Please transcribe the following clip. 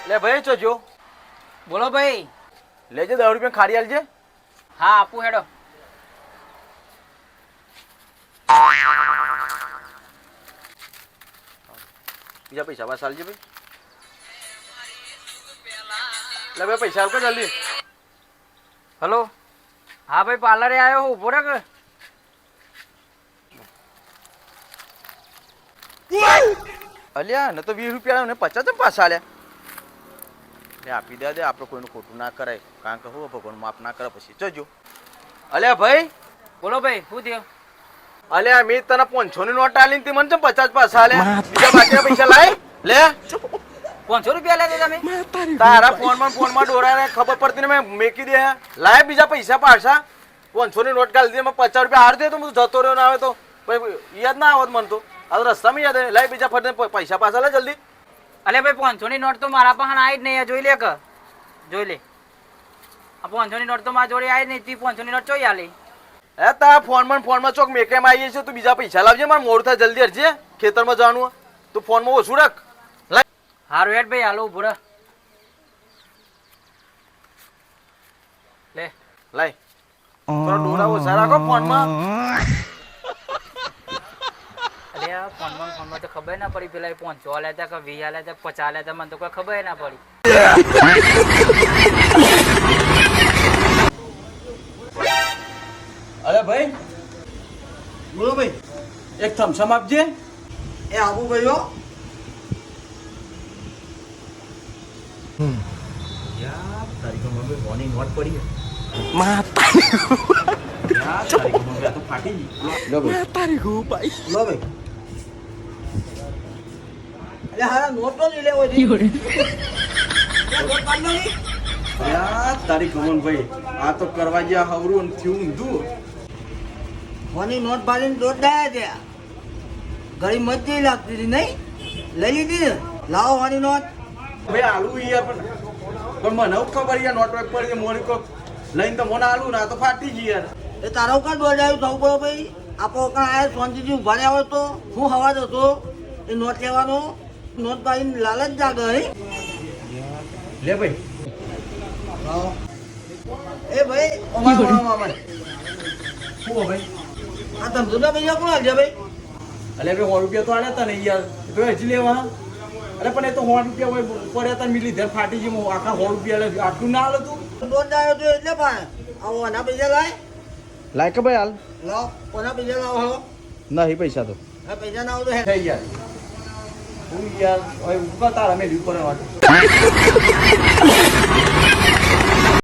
લે ભાઈ ચોજો બોલો ભાઈ. લેજે 10 રૂપિયા ખારી આલજે. હા આપું હેડો. બીજા પૈસા પાસ આલજે ભાઈ. લે ભાઈ પૈસા આલ કે જલ્દી. હલો. હા ભાઈ પાર્લરે આવ્યો હું ઉભો રાખ. અલ્યા ને તો 20 રૂપિયા ને 50 પાછા આલ્યા. લે આપી દે આપણે કોઈનું ખોટું ના કરાય કારણ કે હું ભગવાન માફ ના કરે પછી જજો. અલ્યા ભાઈ બોલો ભાઈ શું થયું? અલ્યા મેં તને 500 ની નોટ આલી તે મને 50 પાછા આલ્યા. બીજા બાકીના પૈસા લાય લે. 500 રૂપિયા લેતા તમે? તારા ફોનમાં ડોરા ખબર પડતી ને મેં મેકી દે લાય બીજા પૈસા પાછા. 500 ની નોટ કાઢી દે 50 રૂપિયા હાર દે તો હું જતો રહ્યો ના આવે તો યાદ ના આવત મને તો આ રસ્તામાં યાદ આવે. લાય બીજા ફરતે પૈસા પાછા લે જલ્દી. અલે ભાઈ 500 ની નોટ તો મારા પાસે આવી જ નહીં. જોઈ લે કે જોઈ લે. આ 500 ની નોટ તો મારા જોડે આવી જ નહીં. તી 500 ની નોટ ચોઈ આલી? એ તારા ફોનમાં ચોક મેકેમ આવીએ છે તું બીજા પૈસા લાવજે. મારે મોડું થાય જલ્દી હરજે ખેતરમાં જવાનું. તું ફોનમાં ઓછું રાખ. હારું હેડ ભાઈ હાલો ઉભો રહ. લે લાય થોડા ડોરા ઓછા રાખો ફોનમાં. અરે આ ફોનમાં તો ખબર ના પડી. પેલા 500 આલ્યા હતા કે 20 આલ્યા હતા 50 આલ્યા હતા મને તો કોઈ ખબર ના પડી. અરે ભાઈ બોલો ભાઈ. એક થમ્સઅપ આપજે. એ આબુ ભાઈઓ યાર તારી તો મમ્મી કોની નોટ પડી તો ફાટી ગઈ. લો ભાઈ લો ભાઈ. અરે હારા નોટો લઈ લેવો છે. યાર તારી કમન ભાઈ આ તો કરવા ગયા હવરું ને થયું ઊંધું. ફોની નોટ બાંધીને દોડાયા છે. ઘડી મજા લાગતી હતી નહીં? લઈ લીધી ને. લાવો ફોની નોટ. ભાઈ આલુ યાર પણ મને ખબર યાર નોટ પડી મોરી કોક લઈને તો મને આલુ ના તો ફાટી ગઈ યાર. એ તારો કાં દોડાયું થવું પડે ભાઈ? આપો કાં આયા શાંતિથી ઉભા રહ્યા હોય તો હું હવા હતો એ નોટ લેવાનો. નોટ બાંધીને લાલચ જાગે હે. લે ભાઈ એ ભાઈ અમાર શું ભાઈ આ તમે જુદા પૈસા કોણ આવશે ભાઈ? અલે ભાઈ 100 રૂપિયા તો આલ્યા તા ને યાર તો હજી લેવા. અરે પણ એ તો 100 રૂપિયા હોય પડ્યા તા મિલી ધર ફાટી ગઈ. આખા 100 રૂપિયા લે આટલું ના આલે તું. નોટ આવ્યો તો એટલે પણ આવો આના પૈસા લાય. લાય કે ભાઈ હાલ લાવ કોના પૈસા લાવો હો? નહીં પૈસા તો આ પૈસા ના આવો તો થઈ યાર હું યાર હવે ઉભા તારા મેં ઉપર વાત